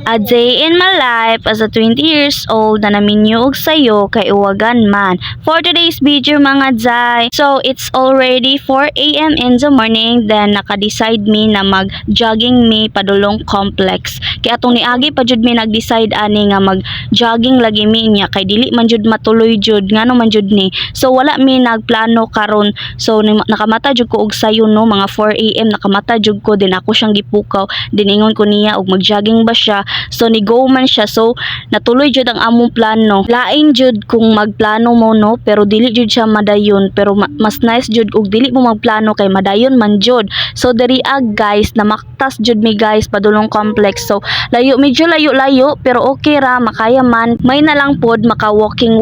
A day in my life as a 20 years old na naminyo og sayo kay uwagan man. For today's video mga Zay, so it's already 4 a.m. in the morning, then naka-decide me na mag-jogging me padulong complex. Kay atong niagi pa jud mi nag-decide ani nga mag-jogging lagi mi niya kay dili man jud matuloy jud ngano man jud ni. So wala mi nagplano karon. So nakamata jud ko og sayo no mga 4 a.m. nakamata jud ko, din ako siyang gipukaw, din ingon ko niya og mag-jogging ba siya. So ni go man siya, so natuloy jud ang among plano. Lain jud kung magplano mo no, pero dili jud siya madayon, pero mas nice jud og dili mo magplano kay madayon man jud. So diri guys, na maktas jud mi guys padulong complex. So layo, medyo layo pero okay ra, makaya man. May na lang pod maka walking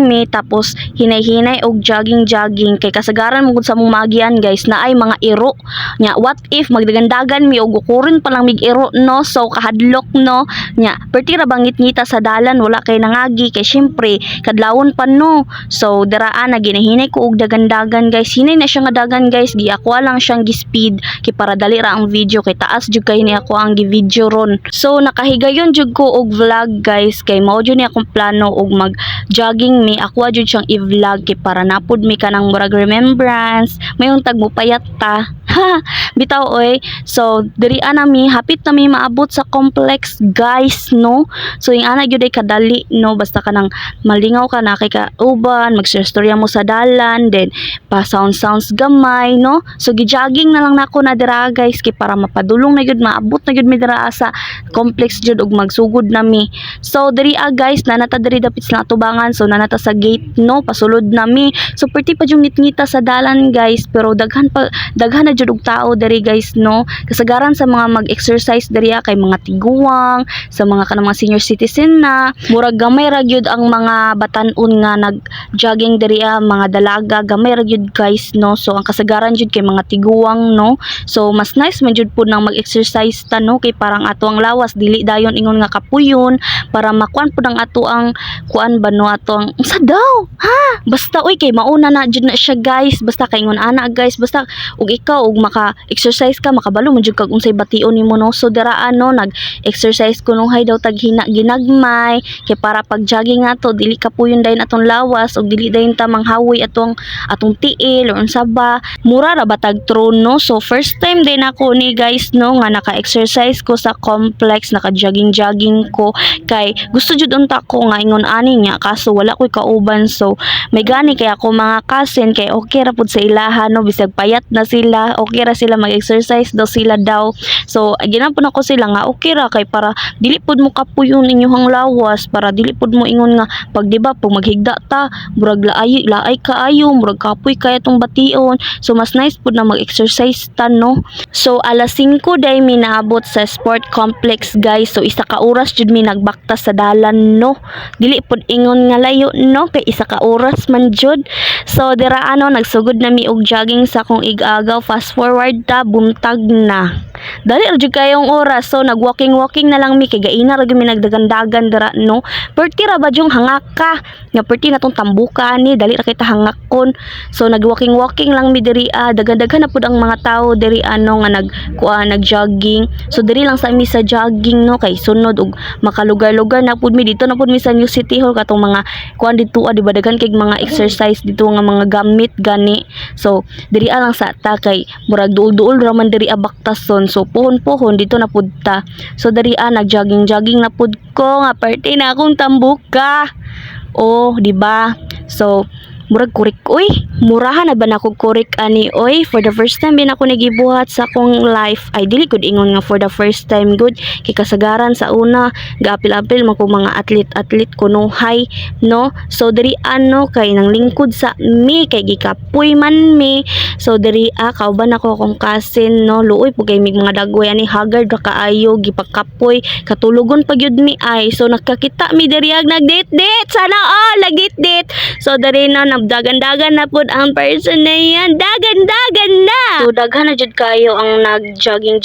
mi, tapos hinay-hinay og jogging kay kasagaran mo sa mong magian guys na ay mga iro nya. What if magdagandagan mi og ukurin pa lang mig iro no, so kahadlok no nya, perti ra bangit ngita sa dalan, wala kay nangagi kay syempre kadlawon pa no. So daraan na ginahinay ko og dagandagan guys, hinay na siya nga dagan guys, gi ako lang siyang gi-speed kay para dali ra ang video kay taas jud kay ni ako ang gi-video ron. So nakahigayon jud ko og vlog guys, kay mao jud ni akong plano og mag jogging mi, ako jud siyang i-vlog kay para napud mi kanang murag remembrance, mayong tag mo payat ta. Ha, bitaw oy. So diri ana mi, hapit na mi maabot sa complex guys no. So yung ana gyud ay kadali no, basta ka nang malingaw ka na kay kauban, magstorya mo sa dalan, then pa sounds gamay no. So gi-jogging na lang nako na dira guys kay para mapadulong na gyud, maabot na gyud mi dira sa complex jud og magsugod na mi. So diri guys, nanata diri dapit sa atubangan, so nanata sa gate no, pasulod na mi. So perti pa jud ngit-ngita sa dalan guys, pero daghan na jud og tao diri guys no. Kasagaran sa mga mag-exercise diri kay mga tiguang, sa mga kanang mga senior citizen na murag gamay ra gyud ang mga batan-on nga nag-jogging diri, mga dalaga gamay ra gyud guys no. So ang kasagaran jud kay mga tiguang no. So mas nice man jud pud nang mag-exercise ta no, kay parang ato ang lawas dili dayon ingon nga kapuyon, para makuan pud ang ato ang kuan ba no, ato ang sa daw ha, basta oy kay mauna na jud na siya guys, basta kay ingon ana guys, basta ug ikaw ug maka-exercise ka, makabalo man jud kag unsay bation nimo no. So dira nag-exercise ko nung hay daw tag ginagmay kay para pag jogging nato dili kapuyon dayon atong lawas ug dili dayon ta manghawoy atong tiil or unsa ba, mura ra batag tron no. So first time din ako ni guys no nga naka-exercise ko sa complex, naka-jogging ko kay gusto jud unta ko nga ingon ani nya, kaso wala koy kauban. So may gani kay ako mga cousin kay okay ra pud sa ilaha no, bisag payat na sila, okay ra sila mag-exercise daw sila daw. So ginapon ako sila nga okay ra kay para dili pud mo kapuyon inyong lawas, para dili pud mo ingon nga pag diba pag maghigda ta murag laay kaayo, murag kapoy kay atong bation. So mas nice pud na mag-exercise ta no. So alas 5 day mi naabot sa sport complex guys. So isa ka oras jud mi nagbaktas sa dalan no, dili pud ingon nga layo no, kay isa ka oras man jud. So dira nagsugod na mi og jogging sa akong ig-agaw, fast forward ta buntag na, dali ra jud kayong oras. So nag-walking na lang mi kay gaina ra gyud mi nagdagandagan dira no. Perti ra ba jung hangak ka nga, perti na tong tambuka ni, dali ra kita hangakon. So nag-walking lang mi diri, daghan na pud ang mga tao diri nga nag-jogging. So diri lang sa mi sa jogging no, kay sunod og makalugar-lugar na pud mi dito na pud mi sa New City Hall, katong mga kuan dito di ba daghan kay mga exercise dito nga mga gamit gani. So diri lang sa ta kay murag duol ra man diri baktason. So pohon dito na pud ta. So diri nag-jogging na pud ko nga parte na akong tambuka. Oh, di ba? So murag kurik oy, murahan na ba na ko kurik ani oy. For the first time bin ako nagibuhat sa akong life, ay dili gud ingon nga for the first time good, kay kasagaran sa una gaapil-apil man ko mga atlet kunuhay no. So diri kay nang lingkod sa mi kay gikapoy man mi. So diri kauban ako akong cousin no, luoy po kay mig mga dagway ani, haggard ra kaayo, gipagkapoy katulogon pa gyud mi ay. So nakakita mi diri nagdate sana all nagdate. So diri dagan-dagan na pud ang person na yan, dagan na. So daghan na jud kayo ang nag-jogging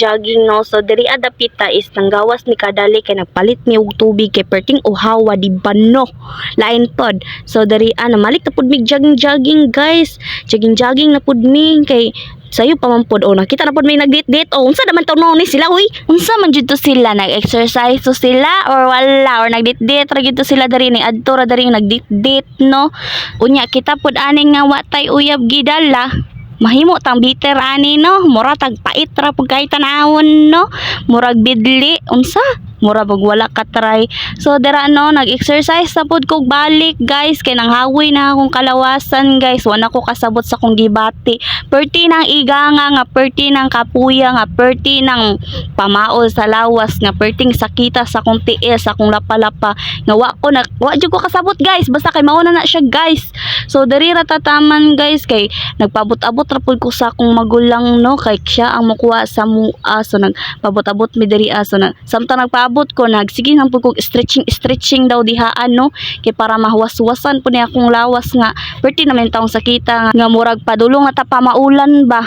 no. So diri adapita is nang gawas ni kadali kay nagpalit mi og tubig kay perting uhawa di ba no, lain pod. So diri malik na pud mig jogging guys, jogging na pud mi kay sayo pa man pod, o nakita na pod may nagdate-date, o unsa naman to no ni sila, uy, unsa man jud to sila, nag-exercise to sila or wala, or nagdate-date ra gyud to sila dari ni adto ra dari nagdate-date, no? Unya kita pod aning nga wa tay uyab gidala, mahimo tang bitter ani, no? Mura tag pait ra pud kay tanawon, no? Murag bidli unsa, mura pag wala ka try. So dira no, nag-exercise sa pod kog balik guys, kay nanghawi na akong kalawasan guys, wala ko kasabot sa kong gibati. Perti ng iganga nga, perti ng kapuya nga, perti ng pamaol sa lawas nga, perting sakita sa kong tiil, sa kong lapalapa nga wa jud ko kasabot guys, basta kay mauna na siya guys. So diri ra tataman guys, kay nagpabot-abot ra pud ko sa akong magulang, no, kay siya ang mokuha sa mua, so nagpabot-abot mi diri so samtang nagpaabot ko, sige nang pud ko stretching daw dihaan, no, kay para mahuwas-huwasan po niya akong lawas nga, perti naman taong sakita nga murag padulong nga ta pamaulan ba.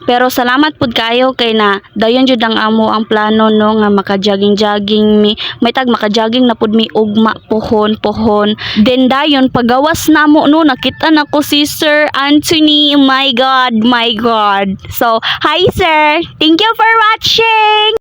Pero salamat pud kayo kay na dayon jud ang amo ang plano, no, nga maka-jogging mi. May tag maka-jogging na pud mi ugma pohon. Then dayon pagawas namo, no, nakita na ko si Sir Anthony. My God. So, hi sir. Thank you for watching.